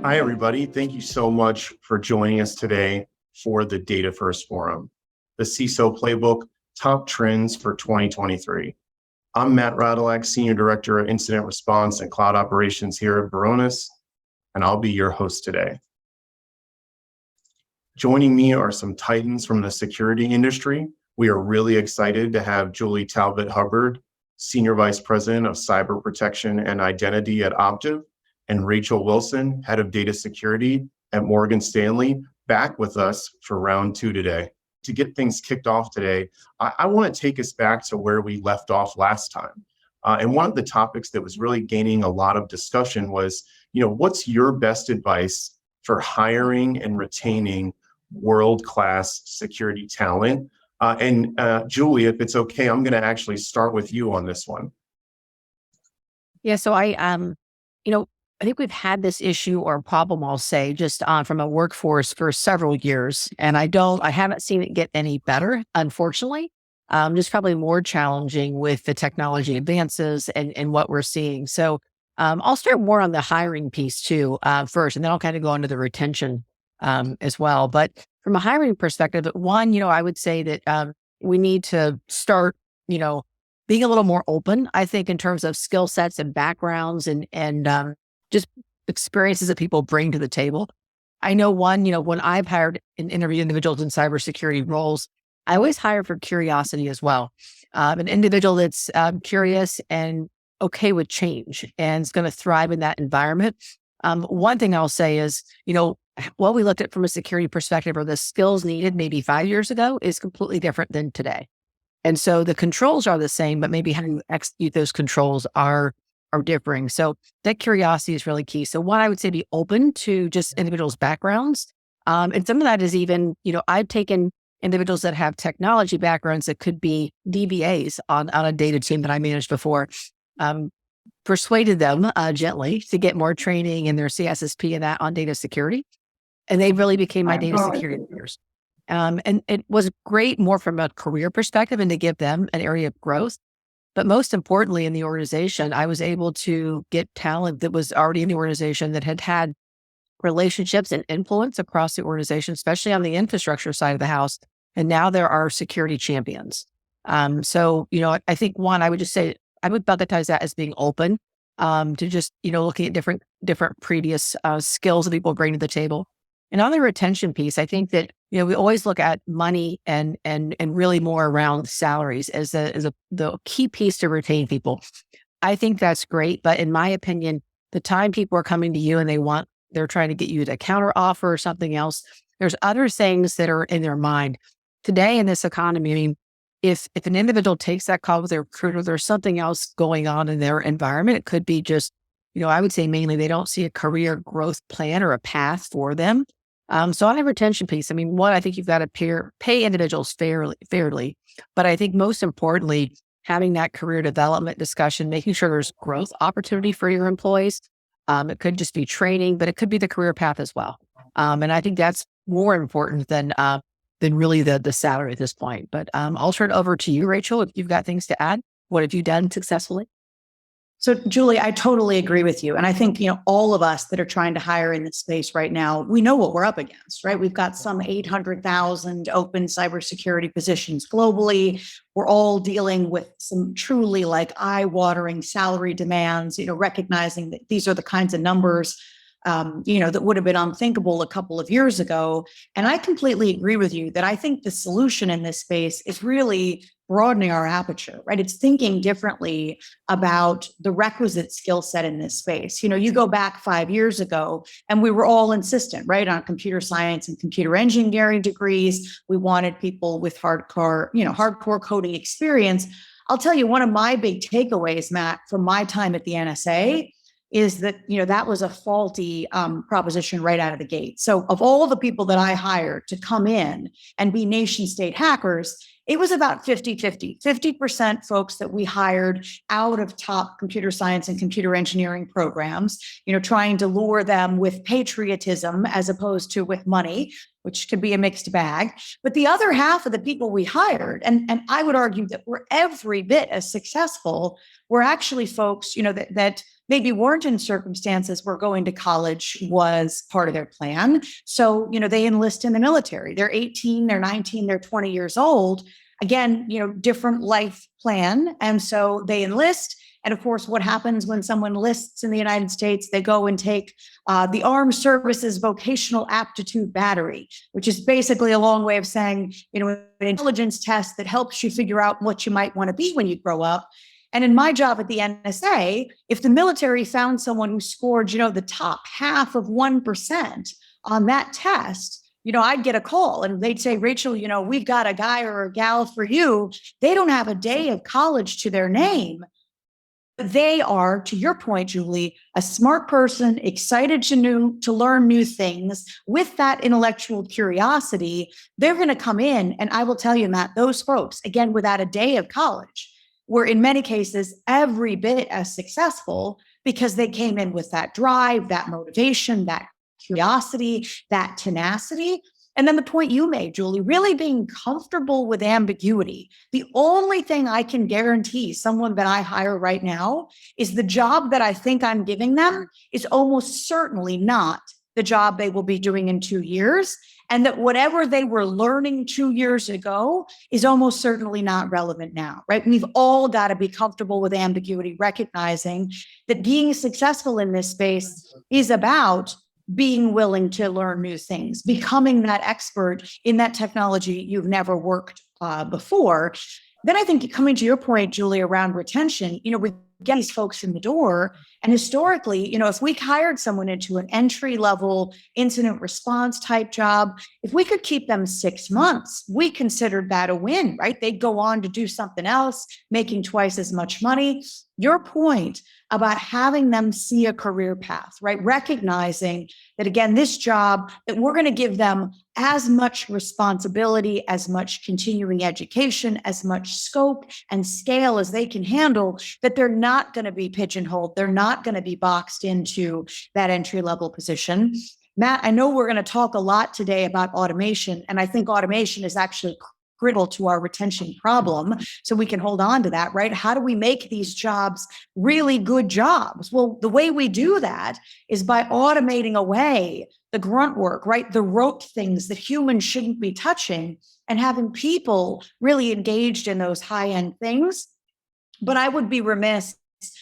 Hi, everybody. Thank you so much for joining us today for the Data First Forum, the CISO Playbook Top Trends for 2023. I'm Matt Radulak, Senior Director of Incident Response and Cloud Operations here at Varonis, and I'll be your host today. Joining me are some titans from the security industry. We are really excited to have Julie Talbot-Hubbard, Senior Vice President of Cyber Protection and Identity at Optiv, and Rachel Wilson, Head of Data Security at Morgan Stanley, back with us for round two today. To get things kicked off today, I want to take us back to where we left off last time. And one of the topics that was really gaining a lot of discussion was, what's your best advice for hiring and retaining world-class security talent? Julie, if it's okay, I'm going to actually start with you on this one. Yeah, so I think we've had this issue or problem, I'll say, just from a workforce for several years, and I haven't seen it get any better, unfortunately. Just probably more challenging with the technology advances and what we're seeing. So I'll start more on the hiring piece too first, and then I'll kind of go into the retention as well. But from a hiring perspective, one, I would say that we need to start, being a little more open, I think, in terms of skill sets and backgrounds and just experiences that people bring to the table. I know when I've hired and interviewed individuals in cybersecurity roles, I always hire for curiosity as well. An individual that's curious and okay with change and is going to thrive in that environment. One thing I'll say is, what we looked at from a security perspective or the skills needed maybe 5 years ago is completely different than today. And so the controls are the same, but maybe how you execute those controls are differing. So that curiosity is really key. So one, I would say be open to just individuals' backgrounds. And some of that is even, I've taken individuals that have technology backgrounds that could be DBAs on a data team that I managed before, persuaded them gently to get more training in their CSSP and that on data security. And they really became my data security leaders. And it was great more from a career perspective and to give them an area of growth. But most importantly, in the organization, I was able to get talent that was already in the organization that had relationships and influence across the organization, especially on the infrastructure side of the house. And now there are security champions. So, I think one, I would just say, I would bucketize that as being open to just, looking at different previous skills that people bring to the table. And on the retention piece, I think that, we always look at money and really more around salaries as the key piece to retain people. I think that's great. But in my opinion, the time people are coming to you and they're trying to get you to counter offer or something else, there's other things that are in their mind. Today in this economy, if an individual takes that call with their recruiter, there's something else going on in their environment. It could be just, I would say mainly they don't see a career growth plan or a path for them. So on the retention piece, one, I think you've got to pay individuals fairly, but I think most importantly, having that career development discussion, making sure there's growth opportunity for your employees. It could just be training, but it could be the career path as well. And I think that's more important than really the salary at this point. But I'll turn it over to you, Rachel, if you've got things to add. What have you done successfully? So, Julie, I totally agree with you. And I think, all of us that are trying to hire in this space right now, we know what we're up against, right? We've got some 800,000 open cybersecurity positions globally. We're all dealing with some truly eye-watering salary demands, recognizing that these are the kinds of numbers that would have been unthinkable a couple of years ago. And I completely agree with you that I think the solution in this space is really broadening our aperture, right? It's thinking differently about the requisite skill set in this space. You go back 5 years ago and we were all insistent, right, on computer science and computer engineering degrees. We wanted people with hardcore coding experience. I'll tell you, one of my big takeaways, Matt, from my time at the NSA is that, that was a faulty proposition right out of the gate. So of all the people that I hired to come in and be nation state hackers, it was about 50-50, 50% folks that we hired out of top computer science and computer engineering programs, trying to lure them with patriotism as opposed to with money, which could be a mixed bag. But the other half of the people we hired, and I would argue that we're every bit as successful, were actually folks, that maybe weren't in circumstances where going to college was part of their plan. So, they enlist in the military. They're 18, they're 19, they're 20 years old. Again, different life plan. And so they enlist. And of course, what happens when someone enlists in the United States? They go and take the Armed Services Vocational Aptitude Battery, which is basically a long way of saying, an intelligence test that helps you figure out what you might want to be when you grow up. And in my job at the NSA, if the military found someone who scored, the top half of 1% on that test, I'd get a call and they'd say, Rachel, we've got a guy or a gal for you. They don't have a day of college to their name. They are, to your point, Julie, a smart person, excited to learn new things with that intellectual curiosity. They're going to come in. And I will tell you, Matt, those folks, again, without a day of college, were in many cases every bit as successful because they came in with that drive, that motivation, that curiosity, that tenacity. And then the point you made, Julie, really being comfortable with ambiguity. The only thing I can guarantee someone that I hire right now is the job that I think I'm giving them is almost certainly not the job they will be doing in 2 years. And that whatever they were learning 2 years ago is almost certainly not relevant now, right? We've all got to be comfortable with ambiguity, recognizing that being successful in this space is about being willing to learn new things, becoming that expert in that technology you've never worked before. Then I think coming to your point, Julie, around retention, we get these folks in the door. And historically, if we hired someone into an entry-level incident response type job, if we could keep them 6 months, we considered that a win, right? They'd go on to do something else, making twice as much money. Your point about having them see a career path, right? Recognizing that, again, this job, that we're going to give them as much responsibility, as much continuing education, as much scope and scale as they can handle, that they're not going to be pigeonholed. They're not going to be boxed into that entry-level position. Matt, I know we're going to talk a lot today about automation, and I think automation is actually critical to our retention problem. So we can hold on to that, right? How do we make these jobs really good jobs? Well, the way we do that is by automating away the grunt work, right? The rote things that humans shouldn't be touching, and having people really engaged in those high-end things. But I would be remiss,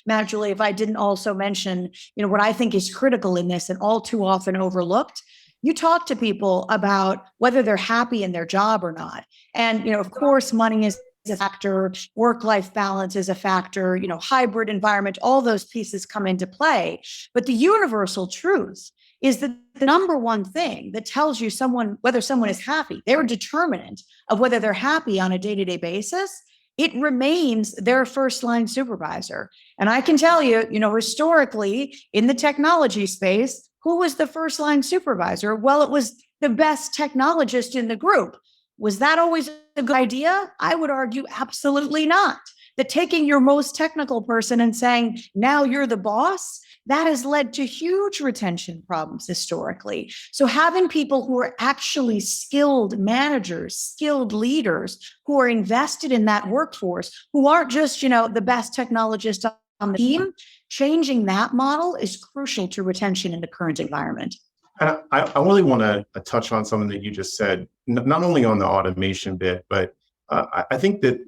Matt, Julie, if I didn't also mention, what I think is critical in this and all too often overlooked. You talk to people about whether they're happy in their job or not. And, of course, money is a factor, work-life balance is a factor, hybrid environment, all those pieces come into play. But the universal truth is that the number one thing that tells you whether someone is happy, their determinant of whether they're happy on a day-to-day basis, it remains their first line supervisor. And I can tell you, historically in the technology space, who was the first line supervisor? Well, it was the best technologist in the group. Was that always a good idea? I would argue absolutely not. That taking your most technical person and saying, now you're the boss, that has led to huge retention problems historically. So having people who are actually skilled managers, skilled leaders, who are invested in that workforce, who aren't just, the best technologist on the team, changing that model is crucial to retention in the current environment. And I really want to touch on something that you just said, not only on the automation bit, but I think that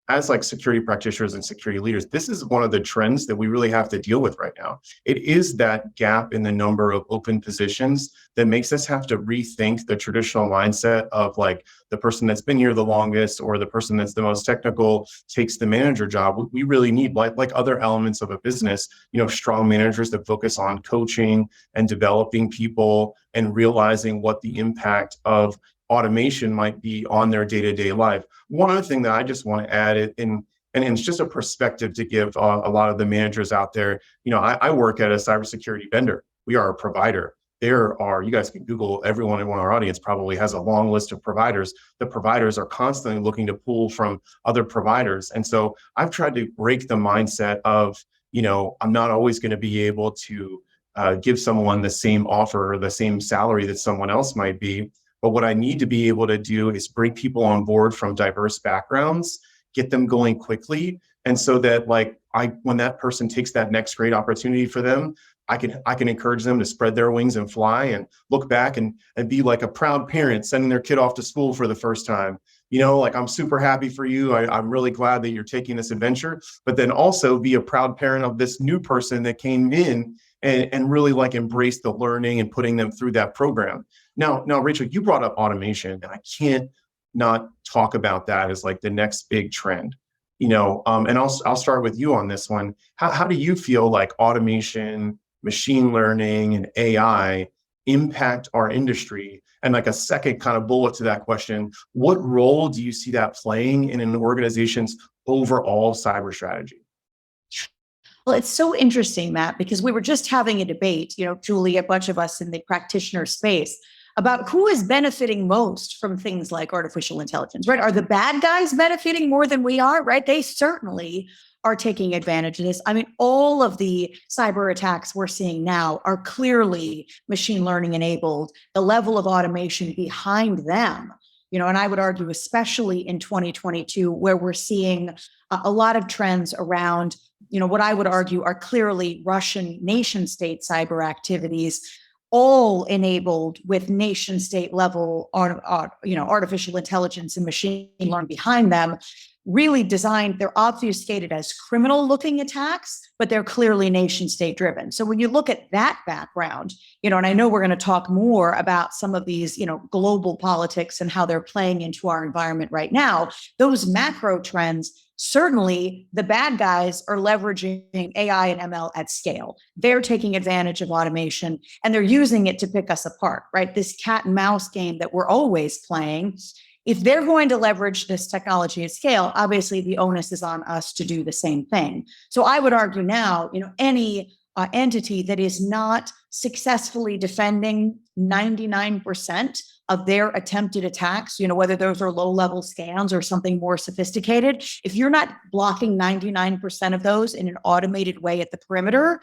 as security practitioners and security leaders, this is one of the trends that we really have to deal with right now. It is that gap in the number of open positions that makes us have to rethink the traditional mindset of the person that's been here the longest or the person that's the most technical takes the manager job. We really need, like other elements of a business, strong managers that focus on coaching and developing people and realizing what the impact of automation might be on their day-to-day life. One other thing that I just want to add, and it's just a perspective to give a lot of the managers out there. I work at a cybersecurity vendor. We are a provider. You guys can Google, everyone in our audience probably has a long list of providers. The providers are constantly looking to pull from other providers. And so I've tried to break the mindset of, I'm not always going to be able to give someone the same offer or the same salary that someone else might be. But what I need to be able to do is bring people on board from diverse backgrounds, get them going quickly. And so that when that person takes that next great opportunity for them, I can encourage them to spread their wings and fly and look back and be like a proud parent sending their kid off to school for the first time. I'm super happy for you. I'm really glad that you're taking this adventure, but then also be a proud parent of this new person that came in and really embrace the learning and putting them through that program. Now, Rachel, you brought up automation, and I can't not talk about that as the next big trend. And I'll start with you on this one. How do you feel like automation, machine learning, and AI impact our industry? And a second kind of bullet to that question, what role do you see that playing in an organization's overall cyber strategy? Well, it's so interesting, Matt, because we were just having a debate, Julie, a bunch of us in the practitioner space, about who is benefiting most from things like artificial intelligence, right? Are the bad guys benefiting more than we are, right? They certainly are taking advantage of this. I mean, all of the cyber attacks we're seeing now are clearly machine learning enabled. The level of automation behind them, and I would argue, especially in 2022, where we're seeing a lot of trends around, what I would argue are clearly Russian nation state cyber activities, all enabled with nation state level, artificial intelligence and machine learning behind them. Really designed, they're obfuscated as criminal looking attacks, but they're clearly nation state driven. So when you look at that background, and I know we're going to talk more about some of these, global politics and how they're playing into our environment right now, those macro trends, certainly the bad guys are leveraging AI and ML at scale. They're taking advantage of automation and they're using it to pick us apart, right? This cat and mouse game that we're always playing. If they're going to leverage this technology at scale, obviously the onus is on us to do the same thing. So I would argue now, any entity that is not successfully defending 99% of their attempted attacks, whether those are low-level scans or something more sophisticated, if you're not blocking 99% of those in an automated way at the perimeter,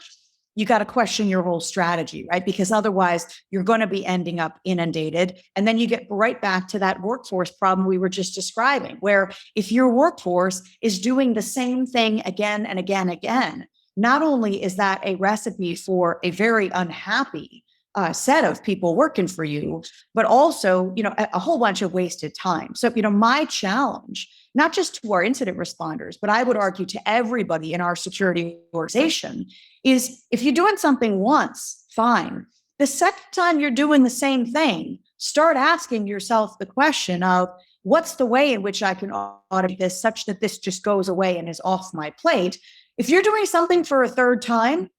you got to question your whole strategy, right? Because otherwise you're going to be ending up inundated. And then you get right back to that workforce problem we were just describing, where if your workforce is doing the same thing again and again, not only is that a recipe for a very unhappy set of people working for you, but also, a whole bunch of wasted time. So, my challenge, not just to our incident responders, but I would argue to everybody in our security organization, is if you're doing something once, fine. The second time you're doing the same thing, start asking yourself the question of, what's the way in which I can automate this such that this just goes away and is off my plate? If you're doing something for a third time,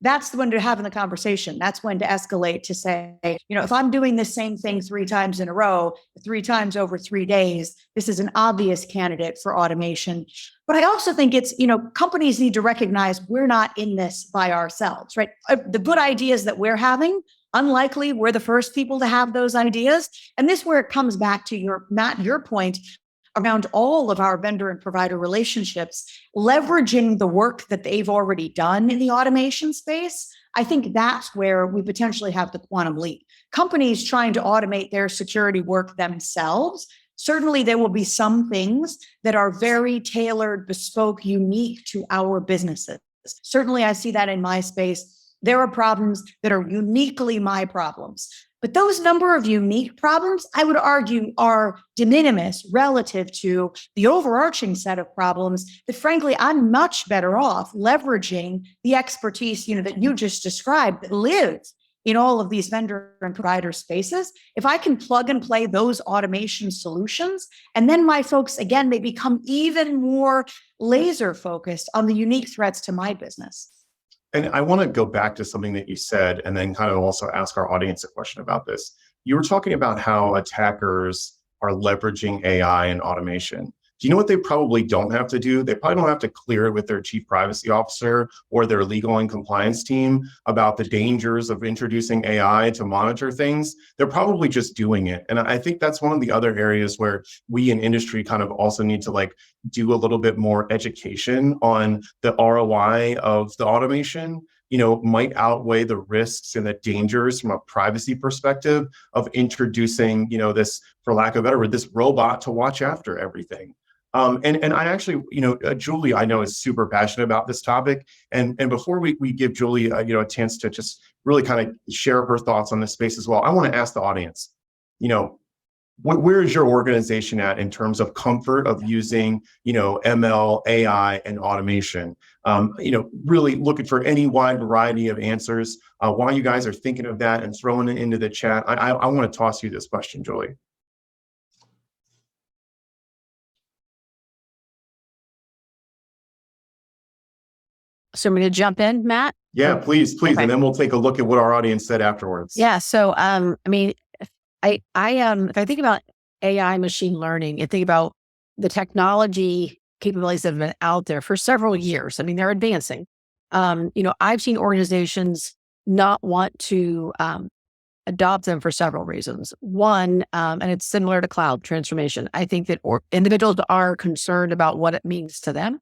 that's when to having the conversation. That's when to escalate to say, if I'm doing the same thing 3 times in a row, 3 times over 3 days, this is an obvious candidate for automation. But I also think it's, companies need to recognize we're not in this by ourselves, right? The good ideas that we're having, unlikely we're the first people to have those ideas. And this is where it comes back to your point around all of our vendor and provider relationships, leveraging the work that they've already done in the automation space. I think that's where we potentially have the quantum leap. Companies trying to automate their security work themselves, certainly there will be some things that are very tailored, bespoke, unique to our businesses. Certainly I see that in my space. There are problems that are uniquely my problems. But those number of unique problems, I would argue, are de minimis relative to the overarching set of problems that, frankly, I'm much better off leveraging the expertise, that you just described that lives in all of these vendor and provider spaces. If I can plug and play those automation solutions, and then my folks, again, they become even more laser focused on the unique threats to my business. And I want to go back to something that you said and then kind of also ask our audience a question about this. You were talking about how attackers are leveraging AI and automation. Do you know what they probably don't have to do? They probably don't have to clear it with their chief privacy officer or their legal and compliance team about the dangers of introducing AI to monitor things. They're probably just doing it. And I think that's one of the other areas where we in industry kind of also need to do a little bit more education on the ROI of the automation. might outweigh the risks and the dangers from a privacy perspective of introducing, this, for lack of a better word, this robot to watch after everything. And I actually, Julie, I know is super passionate about this topic. And before we give Julie, a chance to just really kind of share her thoughts on this space as well, I want to ask the audience, where is your organization at in terms of comfort of using, ML, AI, and automation? Really looking for any wide variety of answers. While you guys are thinking of that and throwing it into the chat, I want to toss you this question, Julie. So I'm going to jump in, Matt. Yeah, please. Okay. And then we'll take a look at what our audience said afterwards. Yeah. So, I mean, if I think about AI machine learning and think about the technology capabilities that have been out there for several years, I mean, they're advancing. I've seen organizations not want to adopt them for several reasons. One, and it's similar to cloud transformation. I think that individuals are concerned about what it means to them.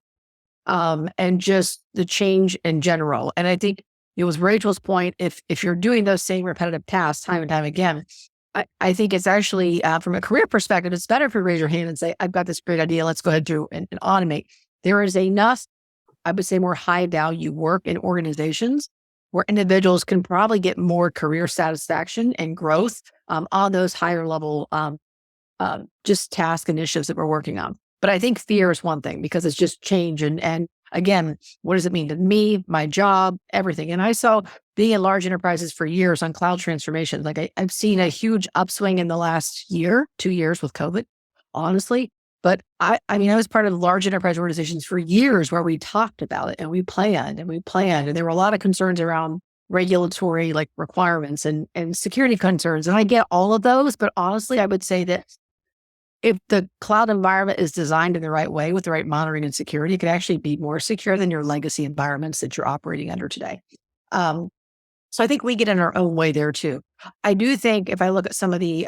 And just the change in general. And I think it was Rachel's point, if you're doing those same repetitive tasks time and time again, I think it's actually, from a career perspective, it's better if you raise your hand and say, I've got this great idea, let's go ahead and automate. There is enough, I would say, more high value work in organizations where individuals can probably get more career satisfaction and growth on those higher level just task initiatives that we're working on. But I think fear is one thing because it's just change. And again, what does it mean to me, my job, everything? And I saw being in large enterprises for years on cloud transformation. Like I've seen a huge upswing in the last 2 years with COVID, honestly. But I was part of large enterprise organizations for years where we talked about it and we planned. And there were a lot of concerns around regulatory requirements and security concerns. And I get all of those. But honestly, I would say that if the cloud environment is designed in the right way with the right monitoring and security, it can actually be more secure than your legacy environments that you're operating under today. So I think we get in our own way there too. I do think if I look at some of the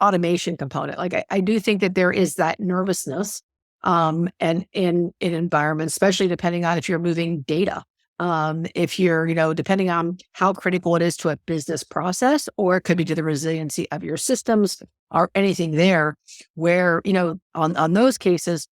automation component, I do think that there is that nervousness and in environments, especially depending on if you're moving data. If you're, depending on how critical it is to a business process, or it could be to the resiliency of your systems or anything there where, on those cases,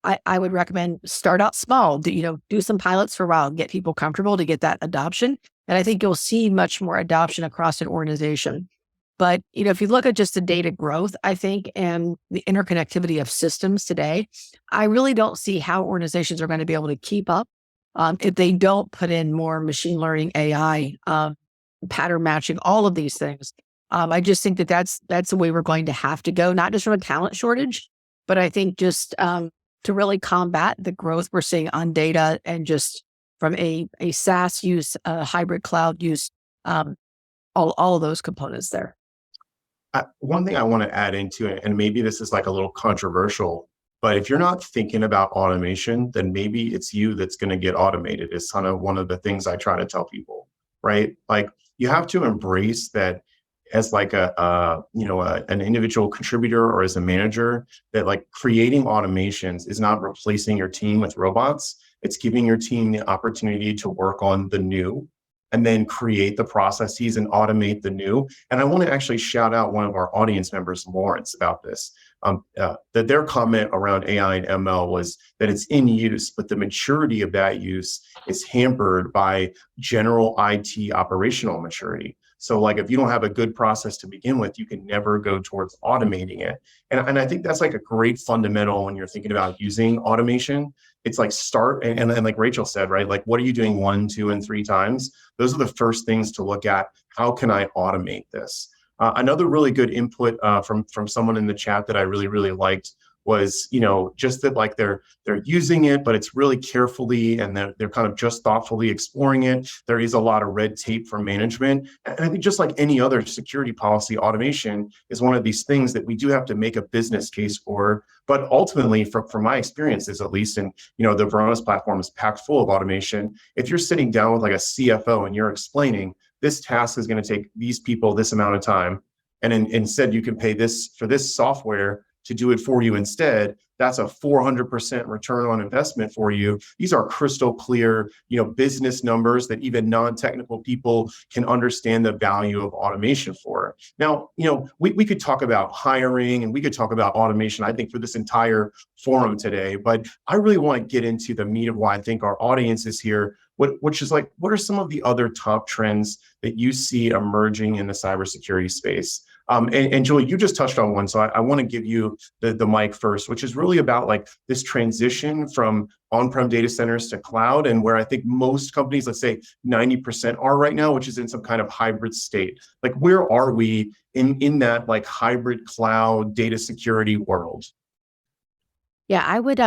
I would recommend start out small, do some pilots for a while, get people comfortable to get that adoption. And I think you'll see much more adoption across an organization. But, if you look at just the data growth, I think, and the interconnectivity of systems today, I really don't see how organizations are going to be able to keep up if they don't put in more machine learning, AI, pattern matching, all of these things. I just think that that's the way we're going to have to go, not just from a talent shortage, but I think just to really combat the growth we're seeing on data and just from a SaaS use, hybrid cloud use, all of those components there. One thing I want to add into it, and maybe this is a little controversial, but if you're not thinking about automation, then maybe it's you that's going to get automated. It's kind of one of the things I try to tell people, right? You have to embrace that as an individual contributor or as a manager, that creating automations is not replacing your team with robots. It's giving your team the opportunity to work on the new and then create the processes and automate the new. And I want to actually shout out one of our audience members, Lawrence, about this. That their comment around AI and ML was that it's in use, but the maturity of that use is hampered by general IT operational maturity. So if you don't have a good process to begin with, you can never go towards automating it. And I think that's a great fundamental when you're thinking about using automation. It's start and like Rachel said, right? What are you doing 1, 2, and 3 times? Those are the first things to look at. How can I automate this? Another really good input from someone in the chat that I really, really liked was, just that they're using it, but it's really carefully and they're kind of just thoughtfully exploring it. There is a lot of red tape for management. And I think just like any other security policy, automation is one of these things that we do have to make a business case for. But ultimately, from my experiences, at least, and the Varonis platform is packed full of automation. If you're sitting down with a CFO and you're explaining this task is going to take these people this amount of time, and instead you can pay this for this software to do it for you instead, that's a 400% return on investment for you. These are crystal clear, business numbers that even non-technical people can understand the value of automation for. Now, we could talk about hiring and we could talk about automation, I think, for this entire forum today, but I really want to get into the meat of why I think our audience is here, which is like, what are some of the other top trends that you see emerging in the cybersecurity space? And Julie, you just touched on one, so I want to give you the mic first, which is really about like this transition from on-prem data centers to cloud, and where I think most companies, let's say 90% are right now, which is in some kind of hybrid state. Like, where are we in that like hybrid cloud data security world? Yeah, I would,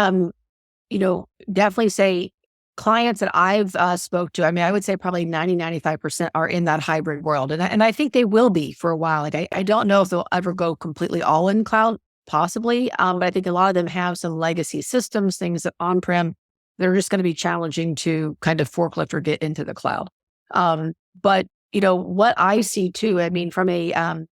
definitely say clients that I've spoke to, I would say probably 95% are in that hybrid world. And I think they will be for a while. Like, I don't know if they'll ever go completely all in cloud, possibly. But I think a lot of them have some legacy systems, things that on-prem, they're just going to be challenging to kind of forklift or get into the cloud. But what I see too, from a,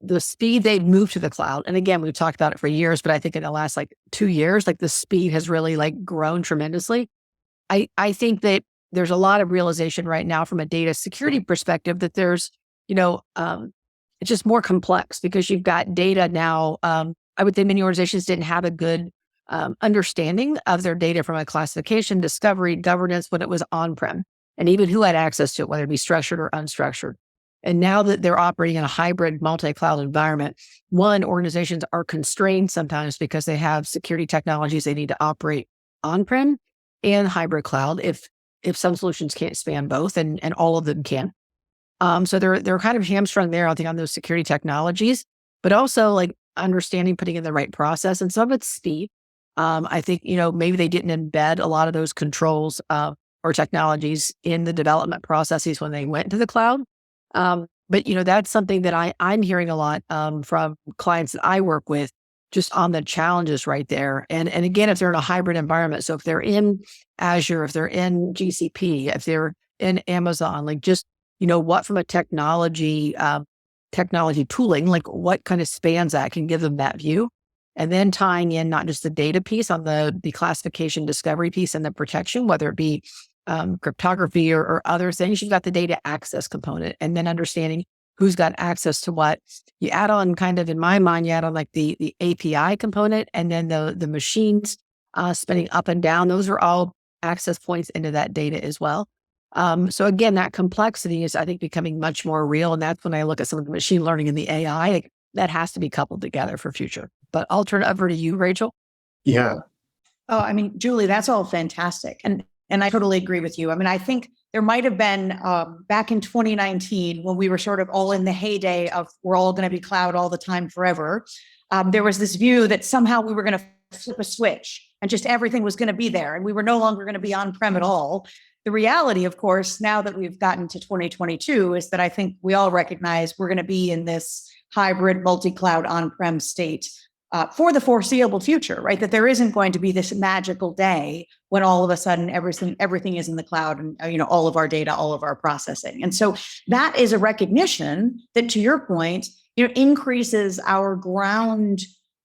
the speed they've moved to the cloud. And again, we've talked about it for years, but I think in the last 2 years, the speed has really grown tremendously. I think that there's a lot of realization right now from a data security perspective that there's, it's just more complex because you've got data now. I would say many organizations didn't have a good understanding of their data from a classification, discovery, governance when it was on-prem, and even who had access to it, whether it be structured or unstructured. And now that they're operating in a hybrid multi-cloud environment, organizations are constrained sometimes because they have security technologies they need to operate on-prem and hybrid cloud if some solutions can't span both, and all of them can. So they're kind of hamstrung there, I think, on those security technologies, but also understanding, putting in the right process, and some of it's speed. I think, maybe they didn't embed a lot of those controls or technologies in the development processes when they went to the cloud. But that's something that I'm hearing a lot from clients that I work with, just on the challenges right there. And again, if they're in a hybrid environment, so if they're in Azure, if they're in GCP, if they're in Amazon, what from a technology tooling, what kind of spans that can give them that view, and then tying in not just the data piece on the classification discovery piece and the protection, whether it be cryptography or other things. You've got the data access component, and then understanding who's got access to what. You add on in my mind, you add on the API component, and then the machines spinning up and down. Those are all access points into that data as well. So again, that complexity is, I think, becoming much more real. And that's when I look at some of the machine learning and the AI, that has to be coupled together for future. But I'll turn it over to you, Rachel. Yeah. Oh, Julie, that's all fantastic. And I totally agree with you. I think there might have been back in 2019 when we were sort of all in the heyday of we're all going to be cloud all the time forever. There was this view that somehow we were going to flip a switch and just everything was going to be there and we were no longer going to be on-prem at all. The reality, of course, now that we've gotten to 2022 is that I think we all recognize we're going to be in this hybrid multi-cloud on-prem state for the foreseeable future, right? That there isn't going to be this magical day when all of a sudden everything is in the cloud and all of our data, all of our processing. And so that is a recognition that, to your point, increases our ground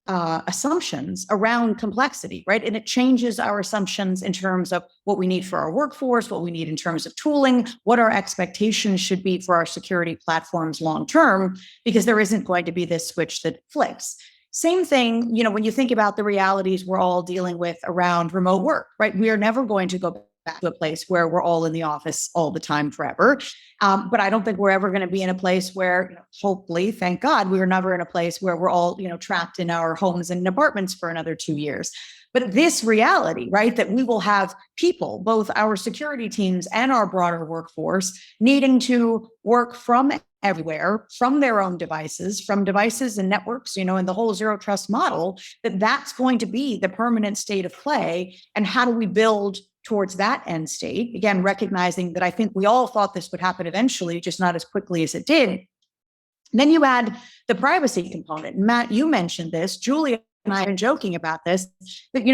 assumptions around complexity, right? And it changes our assumptions in terms of what we need for our workforce, what we need in terms of tooling, what our expectations should be for our security platforms long term, because there isn't going to be this switch that flicks. Same thing, when you think about the realities we're all dealing with around remote work, right? We are never going to go back to a place where we're all in the office all the time forever. But I don't think we're ever going to be in a place where, hopefully, thank God, we are never in a place where we're all, trapped in our homes and apartments for another 2 years. But this reality, right, that we will have people, both our security teams and our broader workforce, needing to work from everywhere, from their own devices, from devices and networks, in the whole zero trust model, that's going to be the permanent state of play. And how do we build towards that end state? Again, recognizing that I think we all thought this would happen eventually, just not as quickly as it did. And then you add the privacy component. Matt, you mentioned this. Julie and I have been joking about this, that,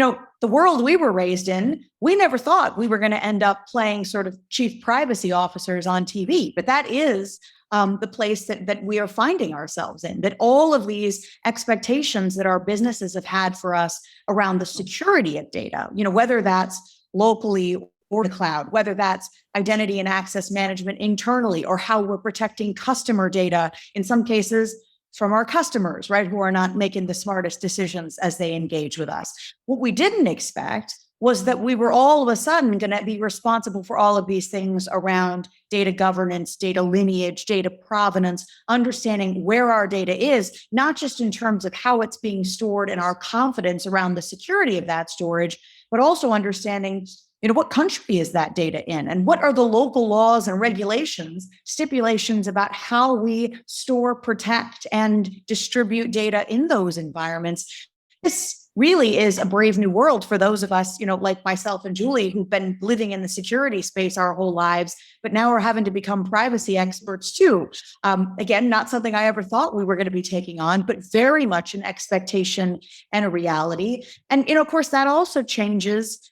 the world we were raised in, we never thought we were going to end up playing sort of chief privacy officers on TV. But that is the place that we are finding ourselves in, that all of these expectations that our businesses have had for us around the security of data, whether that's locally or the cloud, whether that's identity and access management internally, or how we're protecting customer data, in some cases from our customers, right, who are not making the smartest decisions as they engage with us. What we didn't expect was that we were all of a sudden going to be responsible for all of these things around data governance, data lineage, data provenance, understanding where our data is, not just in terms of how it's being stored and our confidence around the security of that storage, but also understanding what country is that data in, and what are the local laws and regulations, stipulations about how we store, protect, and distribute data in those environments. This really is a brave new world for those of us, like myself and Julie, who've been living in the security space our whole lives, but now we're having to become privacy experts too. Again, not something I ever thought we were going to be taking on, but very much an expectation and a reality. And, of course, that also changes,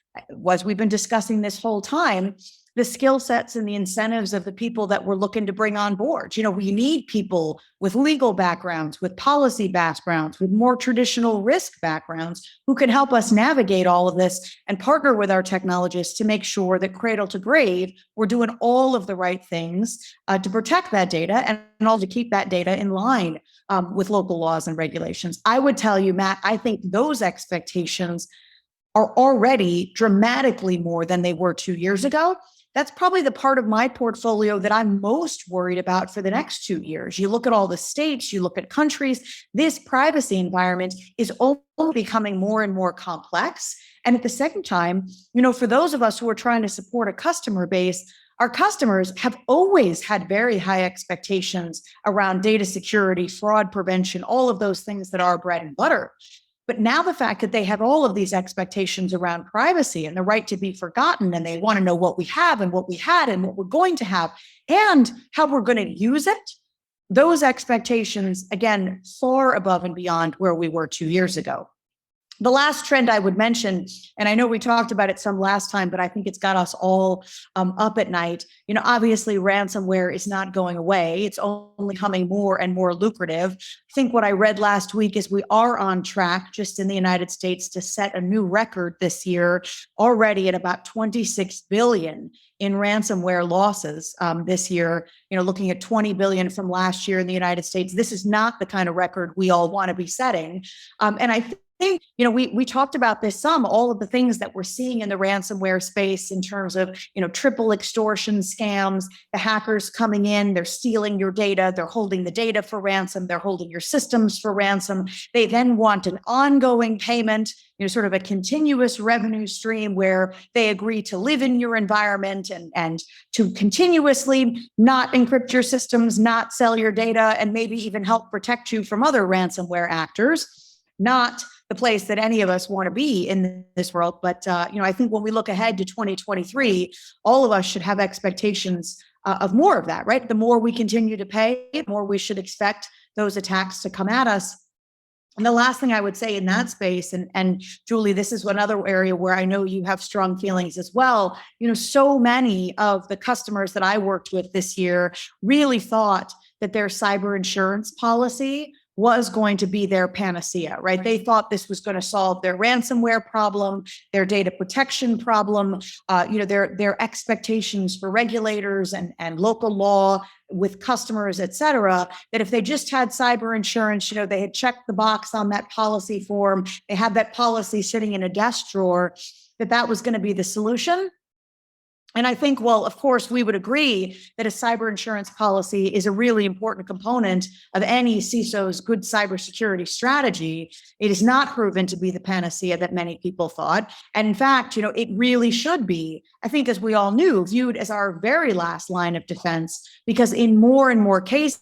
as we've been discussing this whole time, the skill sets and the incentives of the people that we're looking to bring on board. We need people with legal backgrounds, with policy backgrounds, with more traditional risk backgrounds who can help us navigate all of this and partner with our technologists to make sure that cradle to grave, we're doing all of the right things to protect that data and also to keep that data in line with local laws and regulations. I would tell you, Matt, I think those expectations are already dramatically more than they were 2 years ago. That's probably the part of my portfolio that I'm most worried about for the next 2 years. You look at all the states, you look at countries, this privacy environment is only becoming more and more complex. And at the same time, for those of us who are trying to support a customer base, our customers have always had very high expectations around data security, fraud prevention, all of those things that are bread and butter. But now the fact that they have all of these expectations around privacy and the right to be forgotten, and they want to know what we have and what we had and what we're going to have and how we're going to use it, those expectations, again, far above and beyond where we were 2 years ago. The last trend I would mention, and I know we talked about it some last time, but I think it's got us all up at night. Obviously ransomware is not going away. It's only becoming more and more lucrative. I think what I read last week is we are on track just in the United States to set a new record this year, already at about 26 billion in ransomware losses this year, looking at 20 billion from last year in the United States. This is not the kind of record we all want to be setting. And I think, we talked about this all of the things that we're seeing in the ransomware space in terms of, triple extortion scams, the hackers coming in, they're stealing your data, they're holding the data for ransom, they're holding your systems for ransom. They then want an ongoing payment, sort of a continuous revenue stream where they agree to live in your environment and to continuously not encrypt your systems, not sell your data, and maybe even help protect you from other ransomware actors. Not the place that any of us want to be in this world. But, I think when we look ahead to 2023, all of us should have expectations of more of that, right? The more we continue to pay, the more we should expect those attacks to come at us. And the last thing I would say in that space, and Julie, this is another area where I know you have strong feelings as well. So many of the customers that I worked with this year really thought that their cyber insurance policy was going to be their panacea, right? They thought this was going to solve their ransomware problem, their data protection problem, their expectations for regulators and local law with customers, et cetera, that if they just had cyber insurance, they had checked the box on that policy form, they had that policy sitting in a desk drawer, that was going to be the solution. And I think, well, of course, we would agree that a cyber insurance policy is a really important component of any CISO's good cybersecurity strategy. It is not proven to be the panacea that many people thought. And in fact, it really should be, I think, as we all knew, viewed as our very last line of defense, because in more and more cases,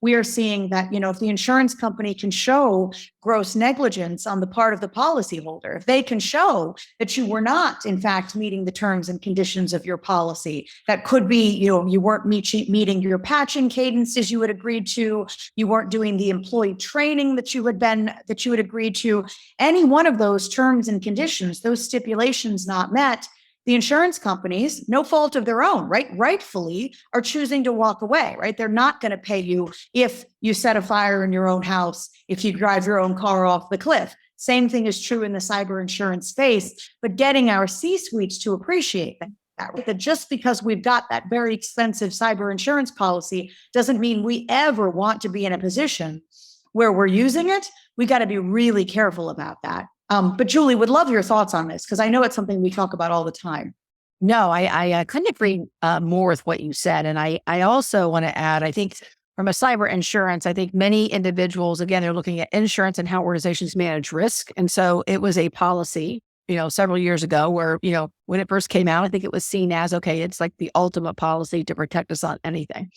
we are seeing that, if the insurance company can show gross negligence on the part of the policyholder, if they can show that you were not, in fact, meeting the terms and conditions of your policy, that could be, you weren't meeting your patching cadences you had agreed to, you weren't doing the employee training that you had agreed to, any one of those terms and conditions, those stipulations not met, the insurance companies, no fault of their own, right? Rightfully are choosing to walk away, right? They're not going to pay you if you set a fire in your own house, if you drive your own car off the cliff. Same thing is true in the cyber insurance space, but getting our C-suites to appreciate that just because we've got that very expensive cyber insurance policy doesn't mean we ever want to be in a position where we're using it. We got to be really careful about that. But Julie, would love your thoughts on this because I know it's something we talk about all the time. No, I couldn't agree more with what you said. And I also want to add, I think from a cyber insurance, I think many individuals, again, they're looking at insurance and how organizations manage risk. And so it was a policy, several years ago where, when it first came out, I think it was seen as, okay, it's like the ultimate policy to protect us on anything.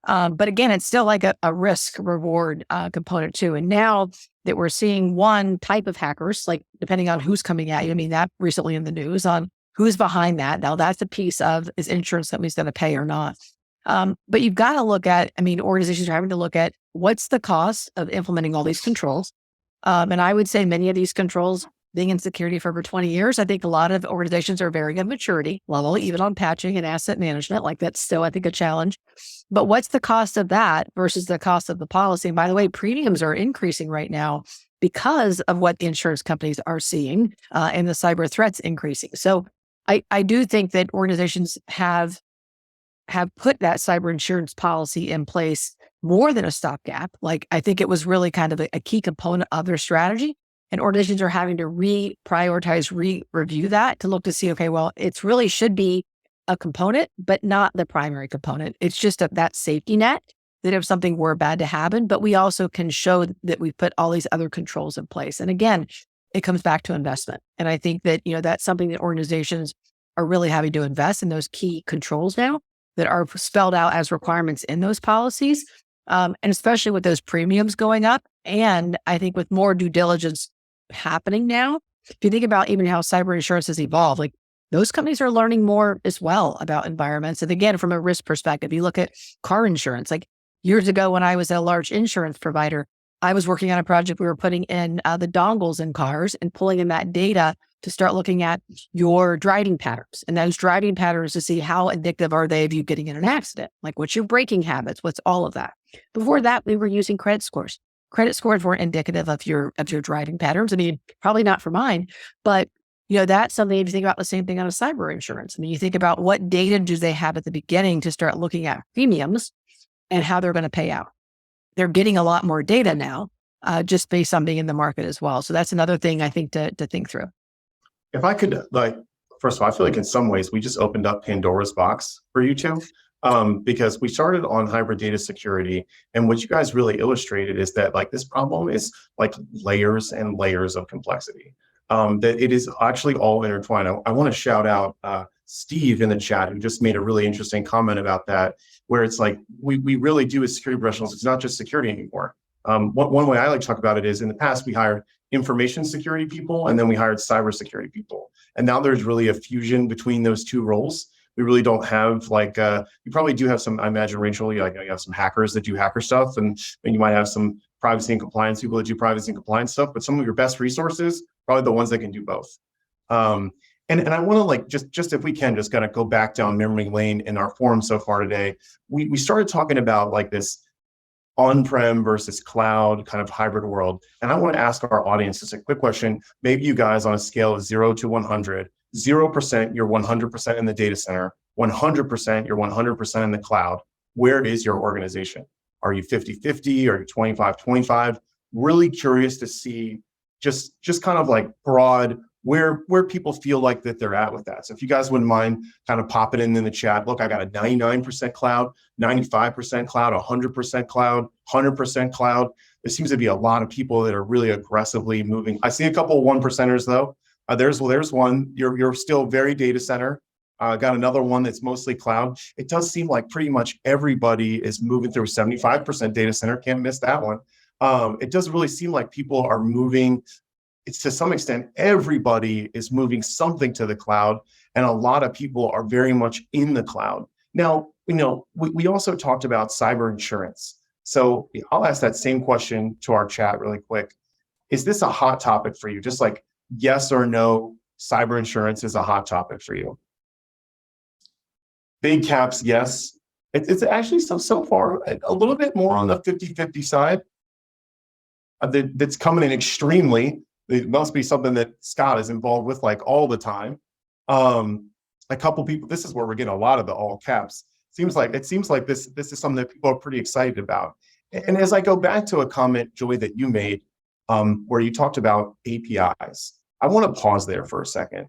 But again, it's still like a risk reward component too. And now that we're seeing one type of hackers, like depending on who's coming at you, that recently in the news on who's behind that. Now that's a piece of, is insurance companies going to pay or not? But you've got to look at, organizations are having to look at what's the cost of implementing all these controls. And I would say many of these controls, being in security for over 20 years, I think a lot of organizations are varying at maturity level, even on patching and asset management. Like that's still, I think, a challenge. But what's the cost of that versus the cost of the policy? And by the way, premiums are increasing right now because of what the insurance companies are seeing and the cyber threats increasing. So I do think that organizations have put that cyber insurance policy in place more than a stopgap. Like I think it was really kind of a key component of their strategy. And organizations are having to reprioritize, review that to look to see, okay, well, it's really should be a component, but not the primary component. It's just that safety net that if something were bad to happen, but we also can show that we've put all these other controls in place. And again, it comes back to investment. And I think that, that's something that organizations are really having to invest in, those key controls now that are spelled out as requirements in those policies. And especially with those premiums going up. And I think with more due diligence happening now, if you think about even how cyber insurance has evolved, like those companies are learning more as well about environments. And again, from a risk perspective, you look at car insurance, like years ago when I was a large insurance provider, I was working on a project, we were putting in the dongles in cars and pulling in that data to start looking at your driving patterns and those driving patterns to see how addictive are they of you getting in an accident? Like what's your braking habits? What's all of that? Before that, we were using credit scores. Credit scores weren't indicative of your driving patterns. Probably not for mine, but that's something if you think about the same thing on a cyber insurance. You think about what data do they have at the beginning to start looking at premiums and how they're going to pay out. They're getting a lot more data now, just based on being in the market as well. So that's another thing I think to think through. If I could, first of all, I feel like in some ways we just opened up Pandora's box for you two. Because we started on hybrid data security, and what you guys really illustrated is that this problem is like layers and layers of complexity. That it is actually all intertwined. I want to shout out Steve in the chat who just made a really interesting comment about that, where it's like we really do as security professionals. It's not just security anymore. One way I like to talk about it is in the past we hired information security people and then we hired cybersecurity people, and now there's really a fusion between those two roles. We really don't have you probably do have some, I imagine, Rachel, you have some hackers that do hacker stuff, and you might have some privacy and compliance people that do privacy and compliance stuff, but some of your best resources, probably the ones that can do both. And I want to just if we can just kind of go back down memory lane in our forum so far today, we started talking about this on-prem versus cloud kind of hybrid world. And I want to ask our audience just a quick question. Maybe you guys on a scale of 0 to 100, 0%, you're 100% in the data center, 100%, you're 100% in the cloud. Where is your organization? Are you 50-50? Are you 25-25? Really curious to see just kind of broad where people feel like that they're at with that. So if you guys wouldn't mind kind of popping in the chat, look, I got a 99% cloud, 95% cloud, 100% cloud, 100% cloud. There seems to be a lot of people that are really aggressively moving. I see a couple of 1%ers though. There's one. You're still very data center. Got another one that's mostly cloud. It does seem like pretty much everybody is moving through 75% data center. Can't miss that one. It does really seem like people are moving. It's to some extent, everybody is moving something to the cloud, and a lot of people are very much in the cloud. Now, we also talked about cyber insurance. So I'll ask that same question to our chat really quick. Is this a hot topic for you? Just like yes or no, cyber insurance is a hot topic for you. Big caps, yes. It's actually so far a little bit more on the 50-50 side. That's coming in extremely. It must be something that Scott is involved with like all the time. A couple people, this is where we're getting a lot of the all caps. It seems like this is something that people are pretty excited about. And as I go back to a comment, Julie, that you made, where you talked about APIs, I want to pause there for a second.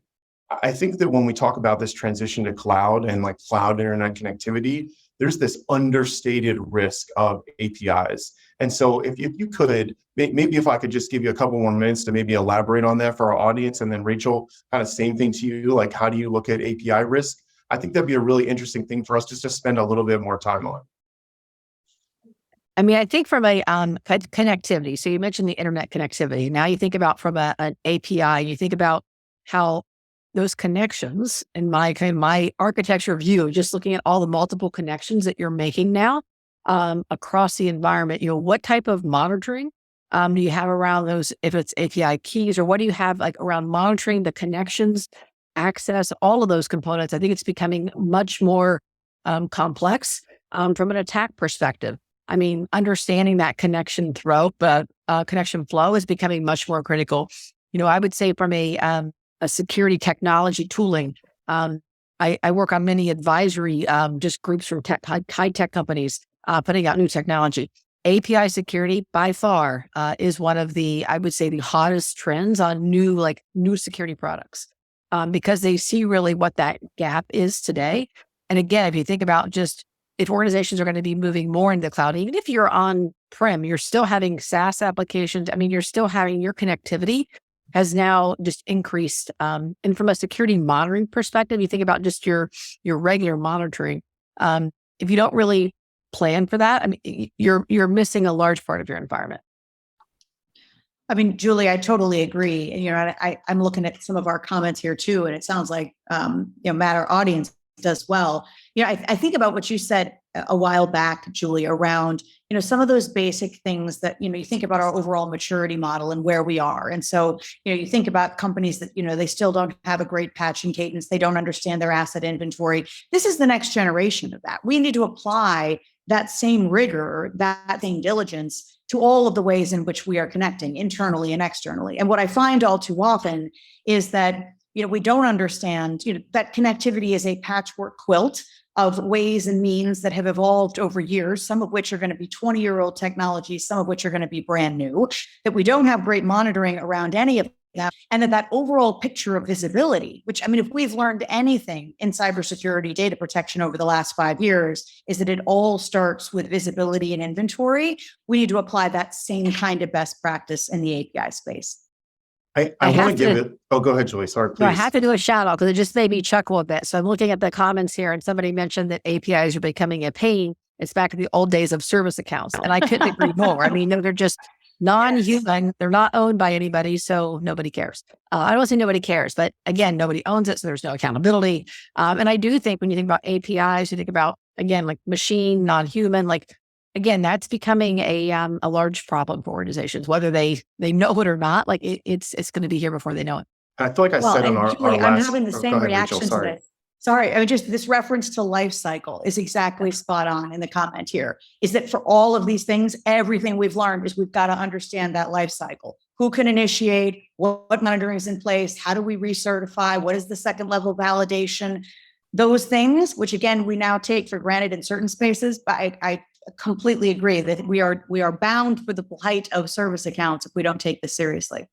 I think that when we talk about this transition to cloud and like cloud internet connectivity, there's this understated risk of APIs. And so if you could, maybe if I could just give you a couple more minutes to maybe elaborate on that for our audience, and then Rachel, kind of same thing to you, like how do you look at API risk? I think that'd be a really interesting thing for us just to spend a little bit more time on. I mean, I think from a connectivity, so you mentioned the internet connectivity. Now you think about from an API, you think about how those connections in my architecture view, just looking at all the multiple connections that you're making now across the environment, what type of monitoring do you have around those, if it's API keys, or what do you have like around monitoring the connections, access, all of those components? I think it's becoming much more complex from an attack perspective. I mean, understanding that connection flow is becoming much more critical. I would say from a security technology tooling, I work on many advisory just groups from high tech companies putting out new technology. API security by far is one of the, I would say, the hottest trends on new security products because they see really what that gap is today. And again, if you think about just if organizations are going to be moving more into the cloud, even if you're on-prem, you're still having SaaS applications. I mean, you're still having your connectivity has now just increased. And from a security monitoring perspective, you think about just your regular monitoring. If you don't really plan for that, I mean, you're missing a large part of your environment. I mean, Julie, I totally agree. And, I'm looking at some of our comments here too, and it sounds like, Matt, our audience does well. I think about what you said a while back, Julie, around, some of those basic things that, you think about our overall maturity model and where we are. And so, you think about companies that, they still don't have a great patching cadence. They don't understand their asset inventory. This is the next generation of that. We need to apply that same rigor, that same diligence to all of the ways in which we are connecting internally and externally. And what I find all too often is that, we don't understand, that connectivity is a patchwork quilt of ways and means that have evolved over years, some of which are going to be 20-year-old technologies, some of which are going to be brand new, that we don't have great monitoring around any of that. And that overall picture of visibility, which, I mean, if we've learned anything in cybersecurity data protection over the last 5 years, is that it all starts with visibility and inventory. We need to apply that same kind of best practice in the API space. I want to give it. Oh, go ahead, Julie. Sorry, please. No, I have to do a shout out because it just made me chuckle a bit. So I'm looking at the comments here, and somebody mentioned that APIs are becoming a pain. It's back to the old days of service accounts, and I couldn't agree more. I mean, they're just non-human. Yes. They're not owned by anybody, so nobody cares. I don't say nobody cares, but again, nobody owns it, so there's no accountability. And I do think when you think about APIs, you think about, again, like machine, non-human, again, that's becoming a large problem for organizations, whether they know it or not. It's going to be here before they know it. I feel like I said on our Julie, last. I'm having the same ahead, reaction Rachel, to this. Sorry, I mean, just this reference to life cycle is exactly spot on in the comment here. Is that for all of these things, everything we've learned is we've got to understand that life cycle. Who can initiate? What monitoring is in place? How do we recertify? What is the second level validation? Those things, which again we now take for granted in certain spaces, but I completely agree that we are bound for the plight of service accounts if we don't take this seriously.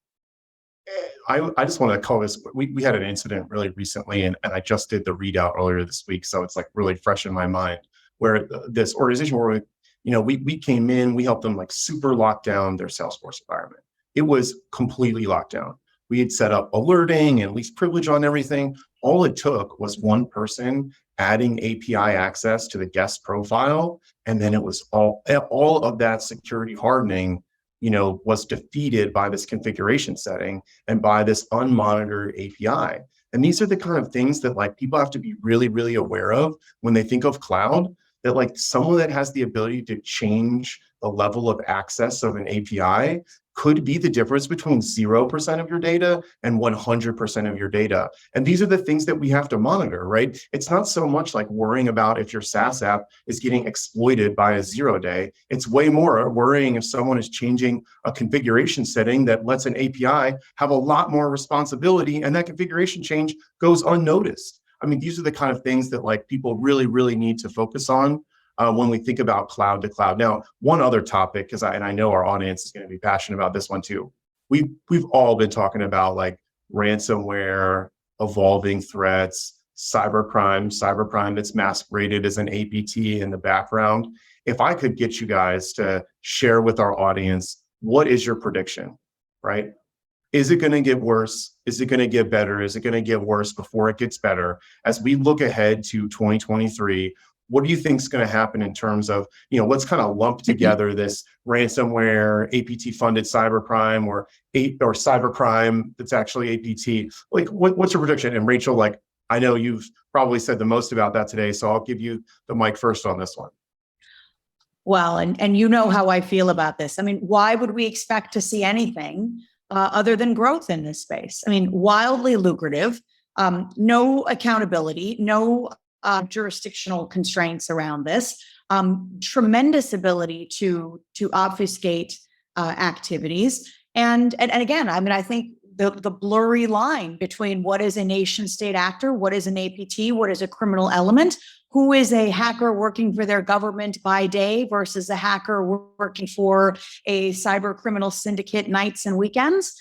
I just want to call this, we had an incident really recently, and I just did the readout earlier this week, so it's like really fresh in my mind, where this organization where we came in, we helped them like super lock down their Salesforce environment. It was completely locked down. We had set up alerting and least privilege on everything. All it took was one person adding API access to the guest profile. And then it was all of that security hardening, was defeated by this configuration setting and by this unmonitored API. And these are the kind of things that like people have to be really, really aware of when they think of cloud, that like someone that has the ability to change the level of access of an API could be the difference between 0% of your data and 100% of your data. And these are the things that we have to monitor, right? It's not so much like worrying about if your SaaS app is getting exploited by a 0-day. It's way more worrying if someone is changing a configuration setting that lets an API have a lot more responsibility and that configuration change goes unnoticed. I mean, these are the kind of things that like people really, really need to focus on when we think about cloud to cloud. Now, one other topic, because I know our audience is going to be passionate about this one too. We've all been talking about like ransomware, evolving threats, cybercrime that's masqueraded as an APT in the background. If I could get you guys to share with our audience, what is your prediction, right? Is it going to get worse? Is it going to get better? Is it going to get worse before it gets better? As we look ahead to 2023, what do you think is going to happen in terms of, let's kind of lump together this ransomware, APT funded cybercrime or cybercrime that's actually APT. Like, what's your prediction? And Rachel, like, I know you've probably said the most about that today, so I'll give you the mic first on this one. Well, and you know how I feel about this. I mean, why would we expect to see anything other than growth in this space? I mean, wildly lucrative, no accountability, no jurisdictional constraints around this, tremendous ability to obfuscate activities. And again, I mean, I think the blurry line between what is a nation state actor, what is an APT, what is a criminal element, who is a hacker working for their government by day versus a hacker working for a cyber criminal syndicate nights and weekends.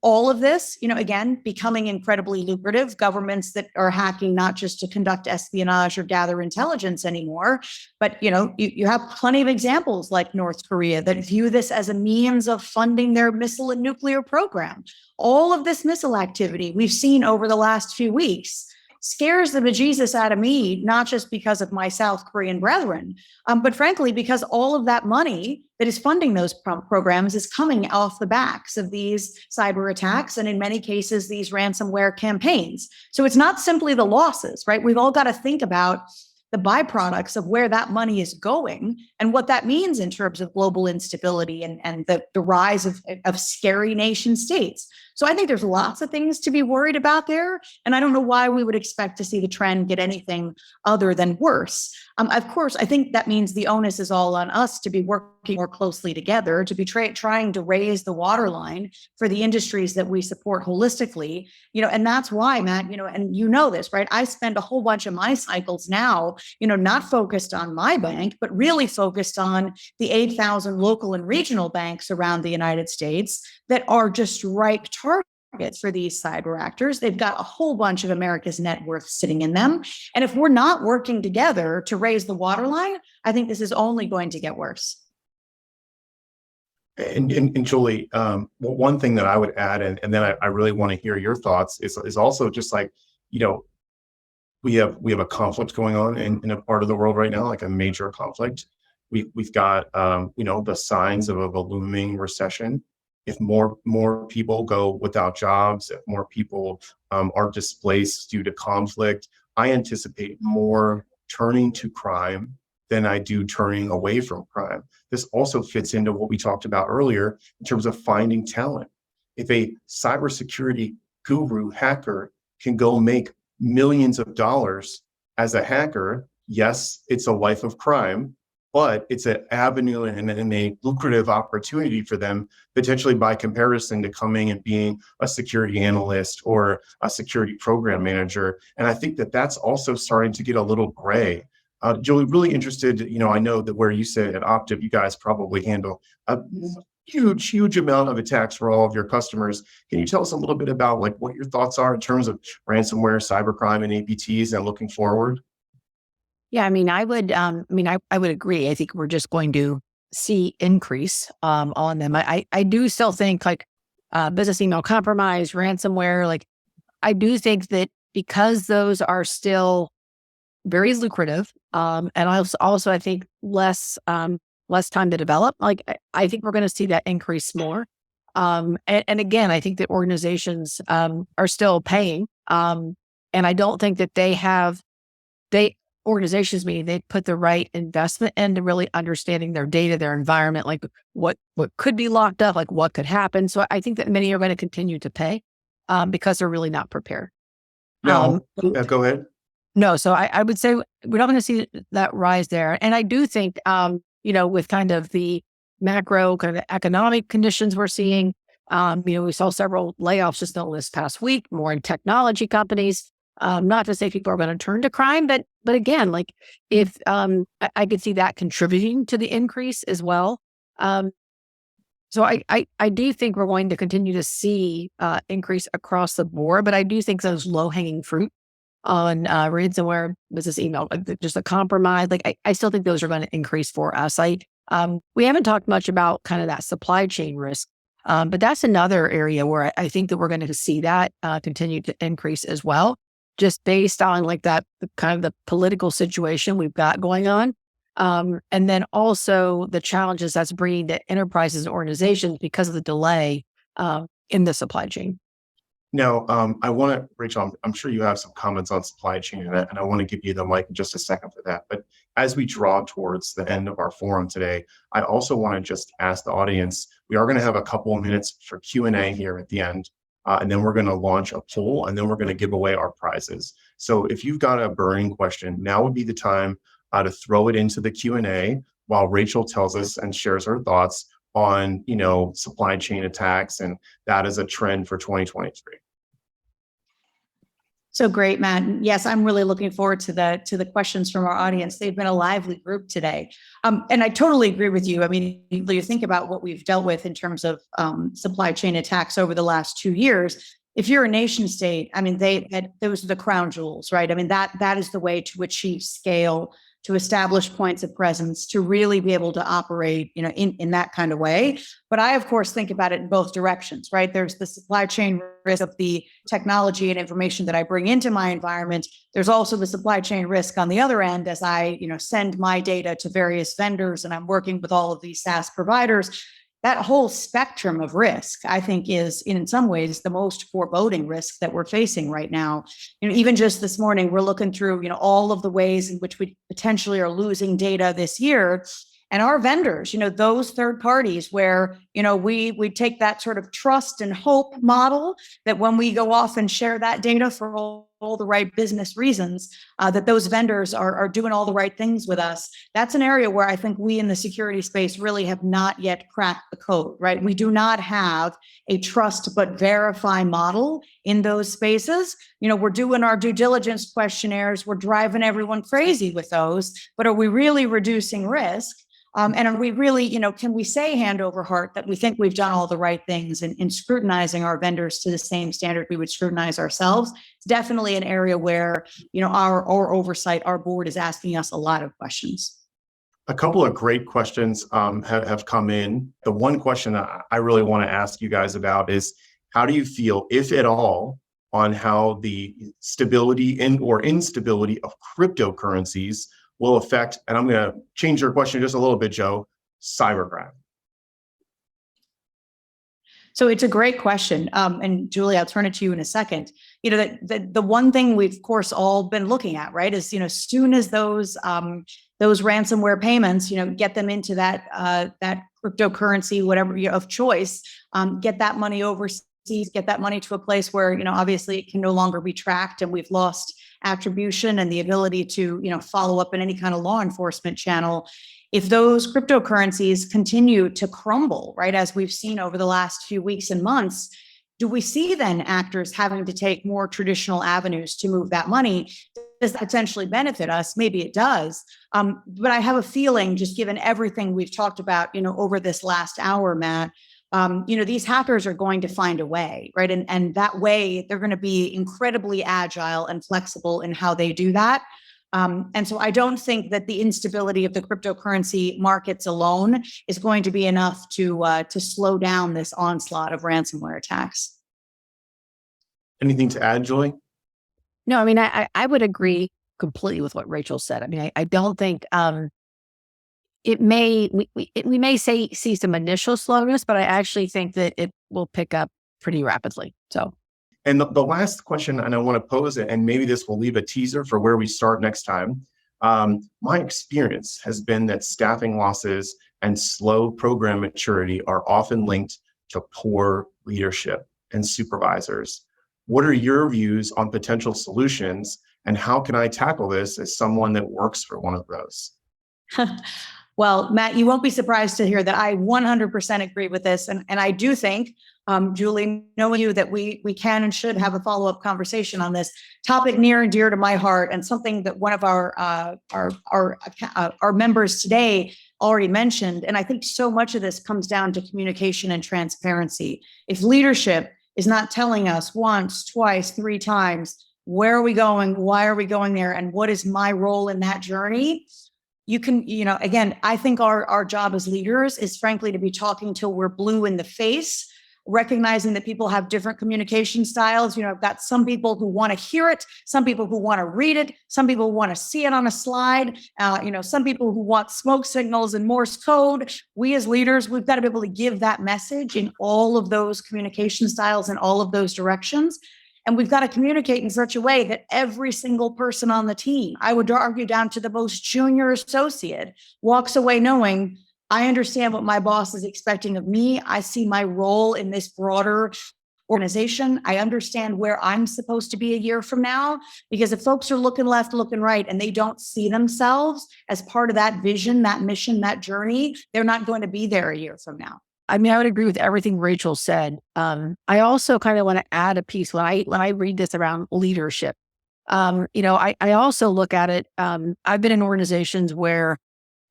All of this, again, becoming incredibly lucrative. Governments that are hacking not just to conduct espionage or gather intelligence anymore, but you have plenty of examples like North Korea that view this as a means of funding their missile and nuclear program. All of this missile activity we've seen over the last few weeks scares the bejesus out of me, not just because of my South Korean brethren, but frankly, because all of that money that is funding those programs is coming off the backs of these cyber attacks, and in many cases, these ransomware campaigns. So it's not simply the losses, right? We've all got to think about the byproducts of where that money is going and what that means in terms of global instability and the rise of scary nation states. So I think there's lots of things to be worried about there. And I don't know why we would expect to see the trend get anything other than worse. Of course, I think that means the onus is all on us to be working more closely together, to be trying to raise the waterline for the industries that we support holistically, and that's why, Matt, and this, right? I spend a whole bunch of my cycles now, not focused on my bank, but really focused on the 8,000 local and regional banks around the United States that are just ripe targets for these cyber actors. They've got a whole bunch of America's net worth sitting in them. And if we're not working together to raise the waterline, I think this is only going to get worse. And Julie, one thing that I would add, and then I really want to hear your thoughts, is also just like, we have a conflict going on in a part of the world right now, like a major conflict. We've got the signs of a looming recession. If more people go without jobs, if more people are displaced due to conflict, I anticipate more turning to crime than I do turning away from crime. This also fits into what we talked about earlier in terms of finding talent. If a cybersecurity guru hacker can go make millions of dollars as a hacker, yes, it's a life of crime, but it's an avenue and a lucrative opportunity for them, potentially by comparison to coming and being a security analyst or a security program manager. And I think that that's also starting to get a little gray. Julie, really interested, I know that where you sit at Optiv, you guys probably handle a huge amount of attacks for all of your customers. Can you tell us a little bit about like what your thoughts are in terms of ransomware, cybercrime, and APTs and looking forward? Yeah, I mean, I would agree. I think we're just going to see increase on them. I do still think like business email compromise, ransomware. Like, I do think that because those are still very lucrative, and also I think less time to develop. Like, I think we're going to see that increase more. And again, I think that organizations are still paying, and I don't think that organizations, meaning they put the right investment into really understanding their data, their environment, like what could be locked up, like what could happen. So I think that many are going to continue to pay because they're really not prepared. No, go ahead. No, so I would say we're not going to see that rise there. And I do think, with kind of the macro kind of economic conditions we're seeing, we saw several layoffs just this past week, more in technology companies. Not to say people are going to turn to crime, but again, like if I could see that contributing to the increase as well. So I do think we're going to continue to see increase across the board, but I do think those low hanging fruit on ransomware, business email, just a compromise. Like I still think those are going to increase for us. We haven't talked much about kind of that supply chain risk, but that's another area where I think that we're going to see that continue to increase as well, just based on like that kind of the political situation we've got going on. And then also the challenges that's bringing to enterprises and organizations because of the delay in the supply chain. Now, I want to, Rachel, I'm sure you have some comments on supply chain, and I want to give you the mic in just a second for that. But as we draw towards the end of our forum today, I also want to just ask the audience, we are going to have a couple of minutes for Q&A here at the end, and then we're going to launch a poll, and then we're going to give away our prizes. So if you've got a burning question, now would be the time to throw it into the Q&A while Rachel tells us and shares her thoughts on, supply chain attacks, and that is a trend for 2023. So great, Matt. Yes, I'm really looking forward to the questions from our audience. They've been a lively group today. And I totally agree with you. I mean, you think about what we've dealt with in terms of supply chain attacks over the last 2 years. If you're a nation state, I mean, those are the crown jewels, right? I mean, that is the way to achieve scale, to establish points of presence, to really be able to operate, in that kind of way. But I, of course, think about it in both directions, right? There's the supply chain risk of the technology and information that I bring into my environment. There's also the supply chain risk on the other end as I, send my data to various vendors and I'm working with all of these SaaS providers. That whole spectrum of risk, I think, is in some ways the most foreboding risk that we're facing right now. Even just this morning, we're looking through, all of the ways in which we potentially are losing data this year. And our vendors, those third parties where, we take that sort of trust and hope model that when we go off and share that data for all the right business reasons, that those vendors are doing all the right things with us. That's an area where I think we in the security space really have not yet cracked the code, right? We do not have a trust but verify model in those spaces. We're doing our due diligence questionnaires. We're driving everyone crazy with those, but are we really reducing risk? And are we really, can we say hand over heart that we think we've done all the right things in scrutinizing our vendors to the same standard we would scrutinize ourselves? It's definitely an area where, our oversight, our board is asking us a lot of questions. A couple of great questions have come in. The one question I really want to ask you guys about is, how do you feel, if at all, on how the stability or instability of cryptocurrencies will affect, and I'm going to change your question just a little bit, Joe, cybercrime? So it's a great question. And Julie, I'll turn it to you in a second. The one thing we've, of course, all been looking at, right, is, soon as those ransomware payments, get them into that cryptocurrency, whatever of choice, get that money overseas, get that money to a place where, obviously it can no longer be tracked and we've lost attribution and the ability to, follow up in any kind of law enforcement channel. If those cryptocurrencies continue to crumble, right, as we've seen over the last few weeks and months, do we see then actors having to take more traditional avenues to move that money? Does that potentially benefit us? Maybe it does. But I have a feeling, just given everything we've talked about, over this last hour, Matt, these hackers are going to find a way, right? And that way, they're going to be incredibly agile and flexible in how they do that. And so I don't think that the instability of the cryptocurrency markets alone is going to be enough to slow down this onslaught of ransomware attacks. Anything to add, Julie? No, I mean, I would agree completely with what Rachel said. I mean, I don't think we may see some initial slowness, but I actually think that it will pick up pretty rapidly. So. And the last question, and I want to pose it, and maybe this will leave a teaser for where we start next time. My experience has been that staffing losses and slow program maturity are often linked to poor leadership and supervisors. What are your views on potential solutions, and how can I tackle this as someone that works for one of those? Well, Matt, you won't be surprised to hear that I 100% agree with this. And I do think, Julie, knowing you, that we can and should have a follow-up conversation on this topic near and dear to my heart, and something that one of our members today already mentioned. And I think so much of this comes down to communication and transparency. If leadership is not telling us once, twice, 3 times, where are we going? Why are we going there? And what is my role in that journey? You can, again, I think our job as leaders is frankly to be talking till we're blue in the face, recognizing that people have different communication styles. I've got some people who want to hear it, some people who want to read it, some people who want to see it on a slide, some people who want smoke signals and Morse code. We as leaders, we've got to be able to give that message in all of those communication styles and all of those directions. And we've got to communicate in such a way that every single person on the team, I would argue down to the most junior associate, walks away knowing, I understand what my boss is expecting of me. I see my role in this broader organization. I understand where I'm supposed to be a year from now. Because if folks are looking left, looking right, and they don't see themselves as part of that vision, that mission, that journey, they're not going to be there a year from now. I mean, I would agree with everything Rachel said. I also kind of want to add a piece when I read this around leadership. I also look at it. I've been in organizations where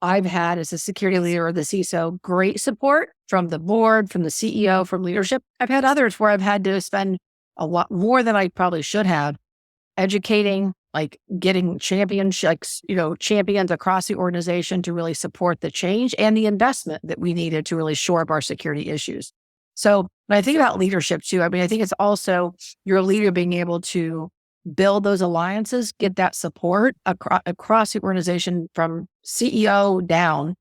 I've had, as a security leader or the CISO, great support from the board, from the CEO, from leadership. I've had others where I've had to spend a lot more than I probably should have educating, like getting champions across the organization to really support the change and the investment that we needed to really shore up our security issues. So when I think about leadership too, I mean, I think it's also your leader being able to build those alliances, get that support across the organization from CEO down,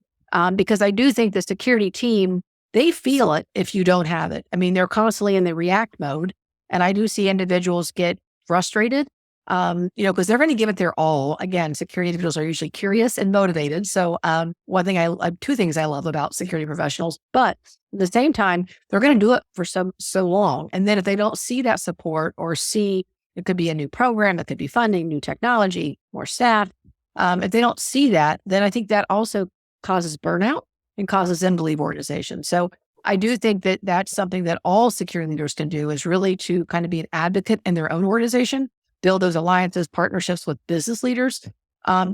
because I do think the security team, they feel it if you don't have it. I mean, they're constantly in the react mode, and I do see individuals get frustrated, because they're going to give it their all. Again, security individuals are usually curious and motivated. So two things I love about security professionals, but at the same time, they're going to do it for so long. And then if they don't see that support or see, it could be a new program, it could be funding, new technology, more staff. If they don't see that, then I think that also causes burnout and causes them to leave organizations. So I do think that that's something that all security leaders can do, is really to kind of be an advocate in their own organization, build those alliances, partnerships with business leaders,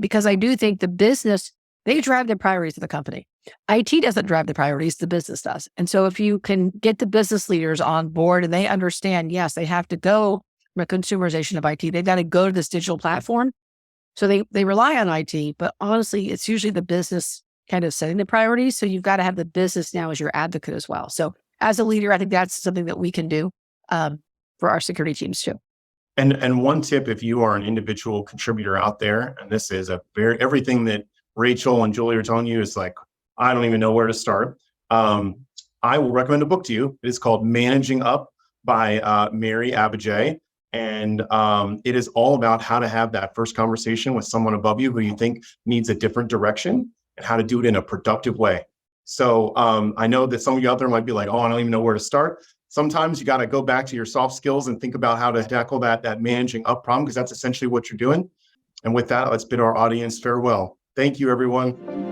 because I do think the business, they drive the priorities of the company. IT doesn't drive the priorities, the business does. And so if you can get the business leaders on board and they understand, yes, they have to go from a consumerization of IT, they've got to go to this digital platform. So they rely on IT, but honestly, it's usually the business kind of setting the priorities. So you've got to have the business now as your advocate as well. So as a leader, I think that's something that we can do for our security teams too. And one tip, if you are an individual contributor out there, and this is everything that Rachel and Julie are telling you is like, I don't even know where to start. I will recommend a book to you. It is called Managing Up by Mary Abijay. And it is all about how to have that first conversation with someone above you who you think needs a different direction, and how to do it in a productive way. So I know that some of you out there might be like, oh, I don't even know where to start. Sometimes you got to go back to your soft skills and think about how to tackle that managing up problem, because that's essentially what you're doing. And with that, let's bid our audience farewell. Thank you, everyone.